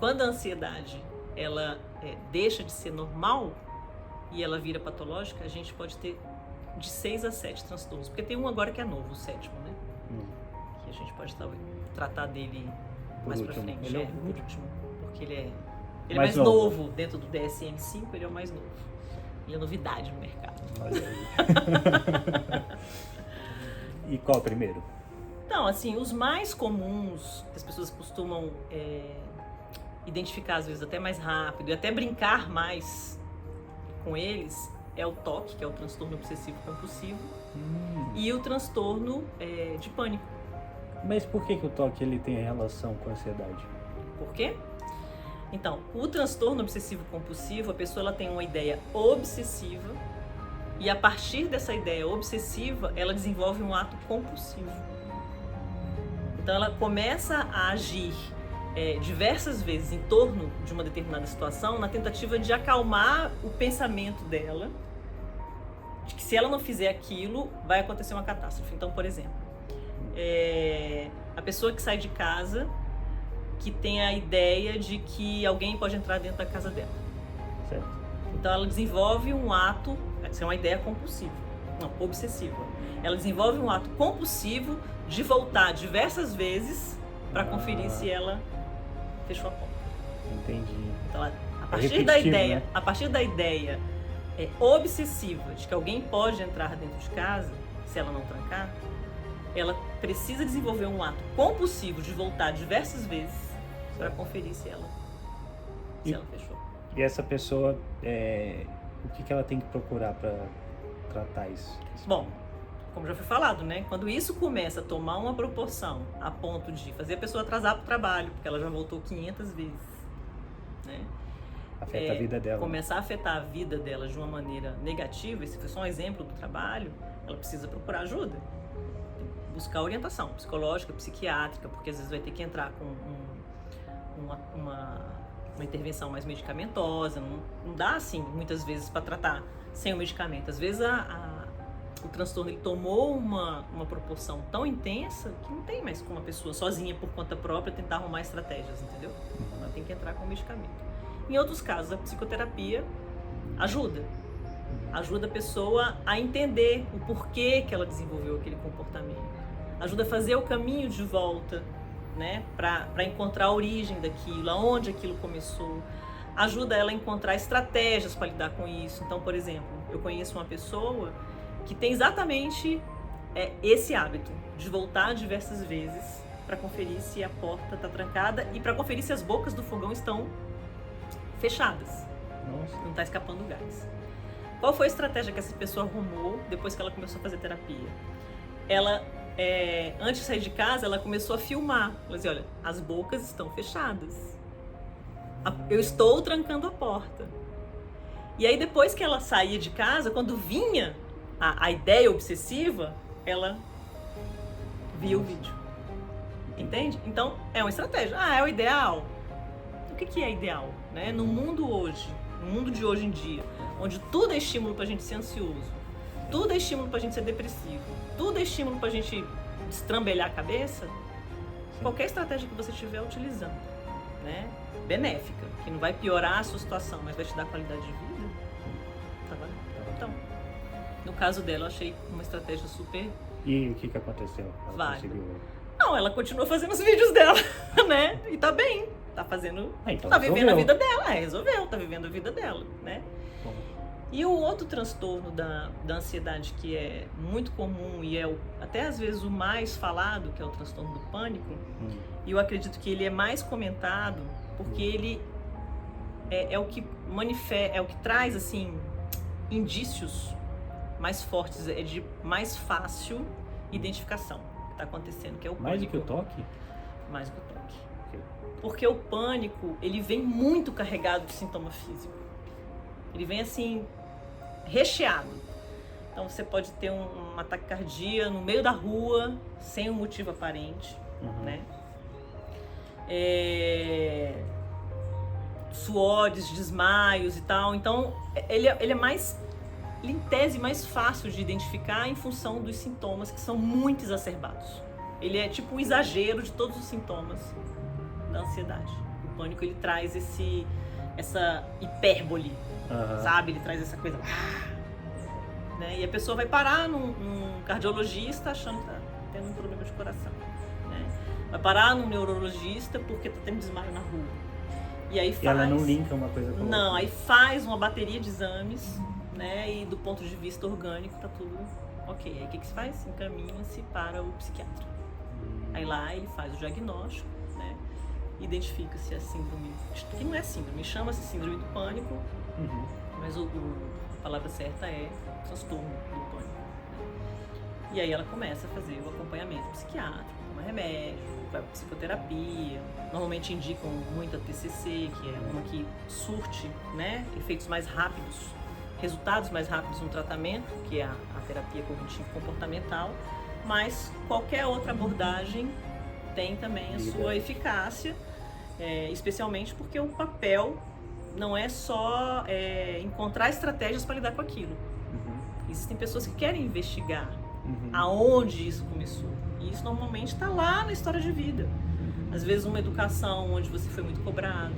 quando a ansiedade ela deixa de ser normal e ela vira patológica, a gente pode ter de 6 a 7 transtornos. Porque tem um agora que é novo, o 7º, né? Que a gente pode tratar dele mais pra frente. Ele é por último. Porque ele é mais mais novo dentro do DSM-5, ele é o mais novo. Ele é novidade no mercado. Olha aí. E qual o primeiro? Então, assim, os mais comuns que as pessoas costumam identificar, às vezes, até mais rápido e até brincar mais com eles, é o TOC, que é o transtorno obsessivo compulsivo, e o transtorno de pânico. Mas por que o TOC ele tem relação com a ansiedade? Por quê? Então, o transtorno obsessivo compulsivo, a pessoa ela tem uma ideia obsessiva e a partir dessa ideia obsessiva, ela desenvolve um ato compulsivo. Então, ela começa a agir diversas vezes em torno de uma determinada situação na tentativa de acalmar o pensamento dela de que se ela não fizer aquilo, vai acontecer uma catástrofe. Então, por exemplo, a pessoa que sai de casa que tem a ideia de que alguém pode entrar dentro da casa dela. Certo. Então ela desenvolve um ato, essa é uma ideia compulsiva, não, obsessiva. Ela desenvolve um ato compulsivo de voltar diversas vezes para conferir se ela fechou a porta. Entendi. Então, a partir da ideia obsessiva de que alguém pode entrar dentro de casa, se ela não trancar, ela precisa desenvolver um ato compulsivo de voltar diversas vezes para conferir se ela fechou. E essa pessoa, o que ela tem que procurar para tratar isso? Bom, como já foi falado, né? Quando isso começa a tomar uma proporção a ponto de fazer a pessoa atrasar para o trabalho, porque ela já voltou 500 vezes, né? Afeta a vida dela. Começar a afetar a vida dela de uma maneira negativa, esse foi só um exemplo do trabalho, ela precisa procurar ajuda. Buscar orientação psicológica, psiquiátrica, porque às vezes vai ter que entrar com uma intervenção mais medicamentosa. Não dá assim, muitas vezes, para tratar sem o medicamento. Às vezes o transtorno ele tomou uma proporção tão intensa que não tem mais como a pessoa sozinha, por conta própria, tentar arrumar estratégias, entendeu? Ela tem que entrar com o medicamento. Em outros casos, a psicoterapia ajuda a pessoa a entender o porquê que ela desenvolveu aquele comportamento. Ajuda a fazer o caminho de volta, né, para encontrar a origem daquilo, aonde aquilo começou. Ajuda ela a encontrar estratégias para lidar com isso. Então, por exemplo, eu conheço uma pessoa que tem exatamente esse hábito de voltar diversas vezes para conferir se a porta está trancada e para conferir se as bocas do fogão estão fechadas. Nossa. Não está escapando gás. Qual foi a estratégia que essa pessoa arrumou depois que ela começou a fazer terapia? Ela, antes de sair de casa, ela começou a filmar. Ela dizia, olha, as bocas estão fechadas. Eu estou trancando a porta. E aí, depois que ela saía de casa, quando vinha a ideia obsessiva, ela via o vídeo. Entende? Então, é uma estratégia. É o ideal. O que é ideal? Né? No mundo de hoje em dia, onde tudo é estímulo pra gente ser ansioso, tudo é estímulo pra gente ser depressivo, tudo é estímulo pra gente destrambelhar a cabeça, qualquer estratégia que você estiver utilizando, né, benéfica, que não vai piorar a sua situação, mas vai te dar qualidade de vida, tá bom? Então, no caso dela, eu achei uma estratégia super... E o que aconteceu? Ela conseguiu... Não, ela continua fazendo os vídeos dela, né, e tá bem. Tá fazendo, então tá vivendo a vida dela, resolveu, tá vivendo a vida dela, né? Bom. E o outro transtorno da ansiedade que é muito comum e até às vezes o mais falado, que é o transtorno do pânico, e eu acredito que ele é mais comentado porque ele é o que manifesta, é o que traz, assim, indícios mais fortes, é de mais fácil identificação que tá acontecendo, que é o pânico. Mais do que o toque? Mais do que o toque. Porque o pânico, ele vem muito carregado de sintoma físico. Ele vem assim, recheado. Então você pode ter um ataque cardíaco no meio da rua, sem um motivo aparente, né? Suores, desmaios e tal. Então ele é mais, em tese, mais fácil de identificar em função dos sintomas que são muito exacerbados. Ele é tipo um exagero de todos os sintomas da ansiedade. pânico, ele traz essa hipérbole, sabe? Ele traz essa coisa... né? E a pessoa vai parar num cardiologista achando que tá tendo um problema de coração. Né? Vai parar num neurologista porque tá tendo desmaio na rua. E aí faz... ela não linka uma coisa com a outra. Não, aí faz uma bateria de exames, né? E do ponto de vista orgânico tá tudo ok. Aí o que se faz? Encaminha-se para o psiquiatra. Aí lá ele faz o diagnóstico, né? Identifica-se a síndrome, que não é síndrome, chama-se síndrome do pânico, mas a palavra certa é transtorno do pânico. E aí ela começa a fazer o acompanhamento psiquiátrico, toma remédio, vai para psicoterapia, normalmente indicam muito a TCC, que é uma que surte, né, efeitos mais rápidos, resultados mais rápidos no tratamento, que é a terapia cognitivo-comportamental, mas qualquer outra abordagem tem também a sua eficácia, especialmente porque o papel não é só encontrar estratégias para lidar com aquilo. Existem pessoas que querem investigar aonde isso começou. E isso normalmente está lá na história de vida. Às vezes uma educação onde você foi muito cobrado,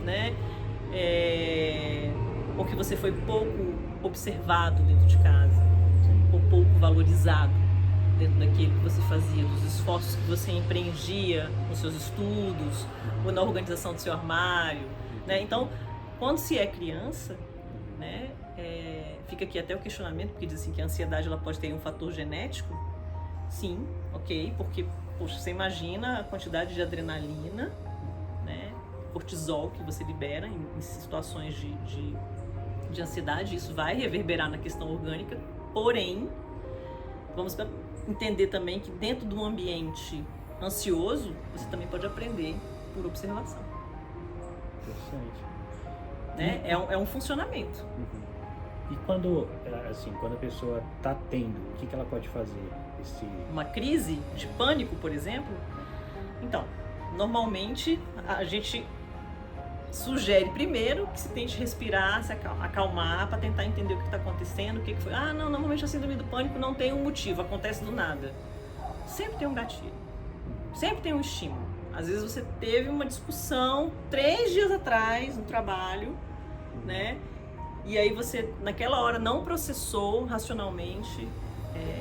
né? Ou que você foi pouco observado dentro de casa, ou pouco valorizado dentro daquilo que você fazia, dos esforços que você empreendia nos seus estudos, ou na organização do seu armário, né? Então, quando se é criança, né, fica aqui até o questionamento, porque diz assim que a ansiedade ela pode ter um fator genético. Sim, ok, porque poxa, você imagina a quantidade de adrenalina, né, cortisol que você libera em situações de ansiedade, isso vai reverberar na questão orgânica, porém, vamos entender também que dentro de um ambiente ansioso, você também pode aprender por observação. Interessante. Né? É um funcionamento. E quando a pessoa está tendo, o que ela pode fazer? Uma crise de pânico, por exemplo? Então, normalmente a gente sugere primeiro que se tente respirar, se acalmar para tentar entender o que está acontecendo, o que foi. Não, normalmente a síndrome do pânico não tem um motivo, acontece do nada. Sempre tem um gatilho, sempre tem um estímulo. Às vezes você teve uma discussão 3 dias atrás no trabalho, né? E aí você, naquela hora, não processou racionalmente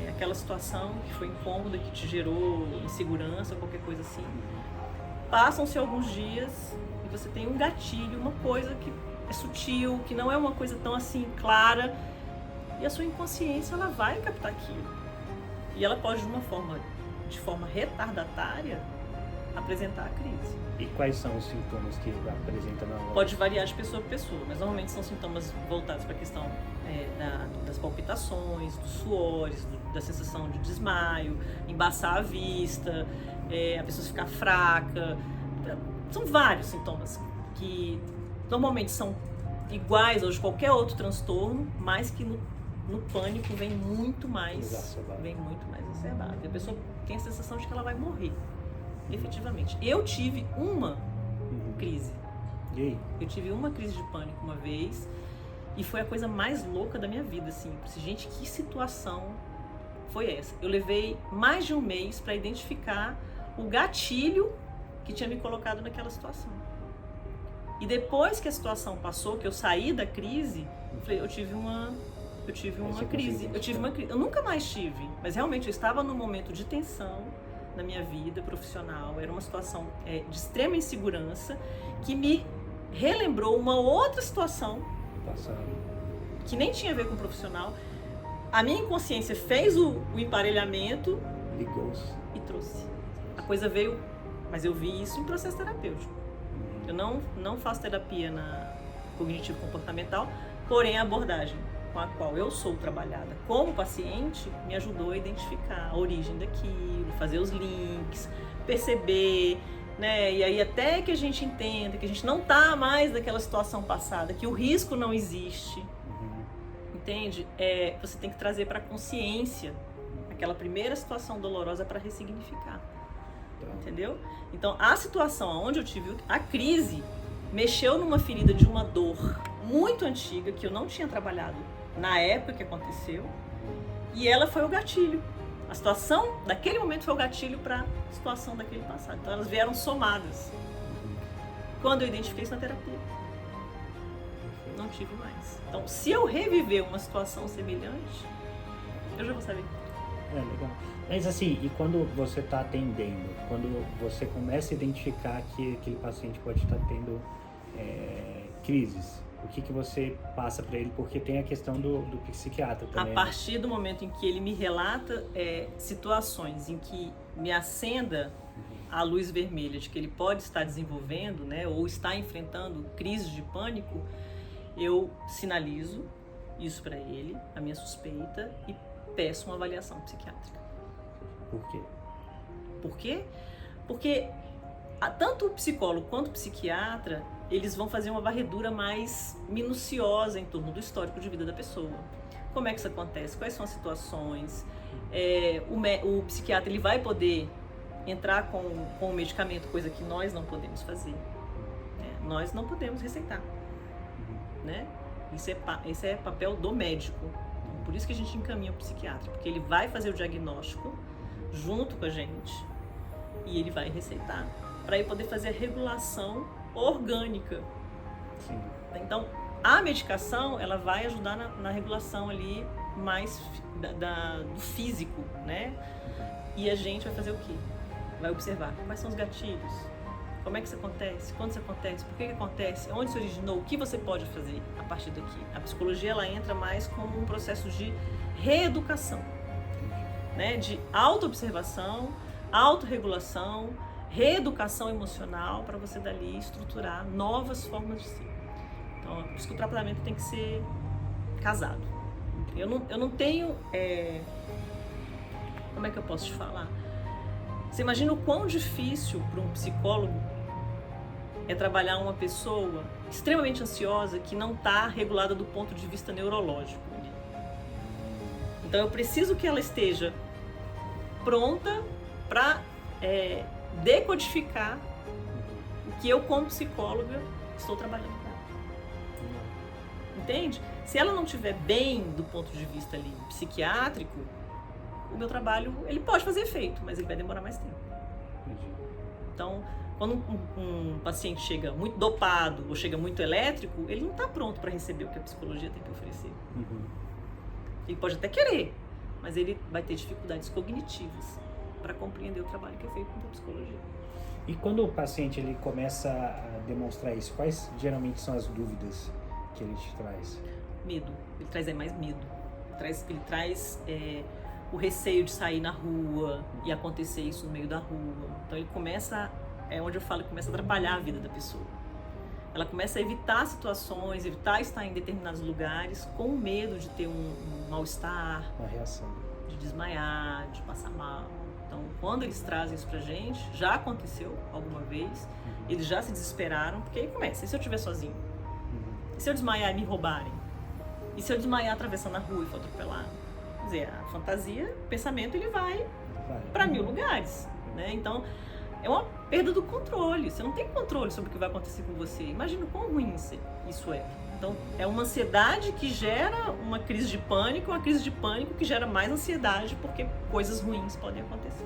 aquela situação que foi incômoda, que te gerou insegurança ou qualquer coisa assim. Passam-se alguns dias e você tem um gatilho, uma coisa que é sutil, que não é uma coisa tão assim clara, e a sua inconsciência ela vai captar aquilo. E ela pode, de forma retardatária, apresentar a crise. E quais são os sintomas que apresenta na hora? Pode variar de pessoa para pessoa, mas normalmente são sintomas voltados para a questão das palpitações, dos suores, da sensação de desmaio, embaçar a vista, a pessoa ficar fraca. São vários sintomas que normalmente são iguais aos de qualquer outro transtorno, mas que no pânico vem muito mais exacerbado. E a pessoa tem a sensação de que ela vai morrer. Efetivamente. Eu tive uma crise. E aí? Eu tive uma crise de pânico uma vez e foi a coisa mais louca da minha vida, assim. Gente, que situação foi essa? Eu levei mais de um mês para identificar o gatilho que tinha me colocado naquela situação. E depois que a situação passou, que eu saí da crise, eu tive uma crise. Eu nunca mais tive, mas realmente eu estava num momento de tensão na minha vida profissional, era uma situação de extrema insegurança que me relembrou uma outra situação que nem tinha a ver com o profissional. A minha inconsciência fez o emparelhamento, ligou-se e trouxe. A coisa veio, mas eu vi isso em processo terapêutico. Eu não faço terapia na cognitivo-comportamental, porém a abordagem com a qual eu sou trabalhada como paciente me ajudou a identificar a origem daquilo, fazer os links, perceber, né? E aí até que a gente entenda que a gente não está mais naquela situação passada, que o risco não existe, entende? Você tem que trazer para a consciência aquela primeira situação dolorosa para ressignificar, entendeu? Então a situação onde eu tive a crise mexeu numa ferida de uma dor muito antiga que eu não tinha trabalhado na época que aconteceu, e ela foi o gatilho. A situação daquele momento foi o gatilho para a situação daquele passado. Então elas vieram somadas. Quando eu identifiquei isso na terapia. Não tive mais. Então, se eu reviver uma situação semelhante, eu já vou saber. Legal. Mas assim, e quando você está atendendo, quando você começa a identificar que aquele paciente pode estar tendo crises, o que você passa para ele? Porque tem a questão do psiquiatra também. A partir do momento em que ele me relata situações em que me acenda a luz vermelha de que ele pode estar desenvolvendo, né, ou está enfrentando crises de pânico, eu sinalizo isso para ele, a minha suspeita, e peço uma avaliação psiquiátrica. Por quê? Por quê? Porque tanto o psicólogo quanto o psiquiatra, eles vão fazer uma varredura mais minuciosa em torno do histórico de vida da pessoa. Como é que isso acontece? Quais são as situações? O psiquiatra ele vai poder entrar com o medicamento, coisa que nós não podemos fazer. Nós não podemos receitar. Né? Isso é papel do médico. Por isso que a gente encaminha o psiquiatra, porque ele vai fazer o diagnóstico junto com a gente e ele vai receitar para ele poder fazer a regulação orgânica. Sim. Então, a medicação ela vai ajudar na regulação ali mais do físico, né? E a gente vai fazer o quê? Vai observar quais são os gatilhos, como é que isso acontece, quando isso acontece, por que acontece, onde se originou, o que você pode fazer a partir daqui. A psicologia ela entra mais como um processo de reeducação, né? De auto-observação, autorregulação, reeducação emocional para você dali estruturar novas formas de ser. Então, por isso que o tratamento tem que ser casado. Eu não tenho... Como é que eu posso te falar? Você imagina o quão difícil para um psicólogo é trabalhar uma pessoa extremamente ansiosa que não está regulada do ponto de vista neurológico. Então eu preciso que ela esteja pronta para decodificar o que eu, como psicóloga, estou trabalhando com ela. Entende? Se ela não estiver bem do ponto de vista ali psiquiátrico, o meu trabalho ele pode fazer efeito, mas ele vai demorar mais tempo. Então, quando um paciente chega muito dopado ou chega muito elétrico, ele não está pronto para receber o que a psicologia tem que oferecer. Ele pode até querer, mas ele vai ter dificuldades cognitivas para compreender o trabalho que é feito com a psicologia. E quando o paciente ele começa a demonstrar isso, quais geralmente são as dúvidas que ele te traz? Medo. Ele traz mais medo. Ele traz o receio de sair na rua e acontecer isso no meio da rua. Então ele começa, onde eu falo, ele começa a atrapalhar a vida da pessoa. Ela começa a evitar situações, evitar estar em determinados lugares com medo de ter um mal-estar, uma reação, de desmaiar, de passar mal. Então, quando eles trazem isso pra gente, já aconteceu alguma vez, eles já se desesperaram, porque aí começa, e se eu estiver sozinho? E se eu desmaiar e me roubarem? E se eu desmaiar atravessando a rua e for atropelado? Quer dizer, a fantasia, o pensamento, ele vai para 1000 lugares, né? Então, é uma perda do controle. Você não tem controle sobre o que vai acontecer com você. Imagina o quão ruim isso é. Então, é uma ansiedade que gera uma crise de pânico, uma crise de pânico que gera mais ansiedade, porque coisas ruins podem acontecer.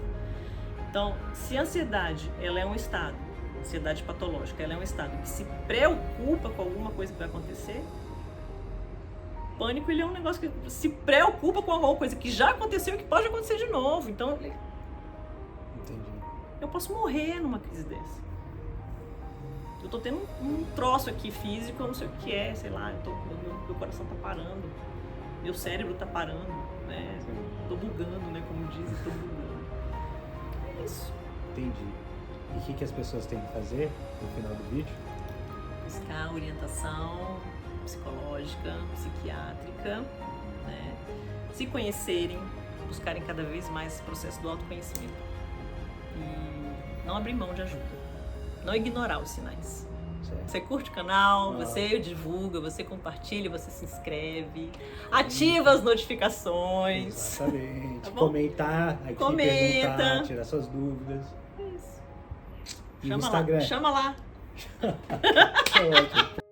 Então, se a ansiedade, ela é um estado, ansiedade patológica, ela é um estado que se preocupa com alguma coisa que vai acontecer, pânico, ele é um negócio que se preocupa com alguma coisa que já aconteceu e que pode acontecer de novo. Então, entendi. Eu posso morrer numa crise dessa. Eu tô tendo um troço aqui físico, eu não sei o que é, sei lá, meu coração tá parando, meu cérebro tá parando, né? Tô bugando, né? Como dizem, tô bugando. É isso. Entendi. E o que as pessoas têm que fazer no final do vídeo? Buscar orientação psicológica, psiquiátrica, né? Se conhecerem, buscarem cada vez mais esse processo do autoconhecimento e não abrir mão de ajuda, não ignorar os sinais. Certo. Você curte o canal, você divulga, você compartilha, você se inscreve, ativa as notificações. Exatamente. Tá bom? Comentar aqui, comenta, perguntar, tirar suas dúvidas. Isso. E Chama o Instagram? lá, chama lá. Ótimo.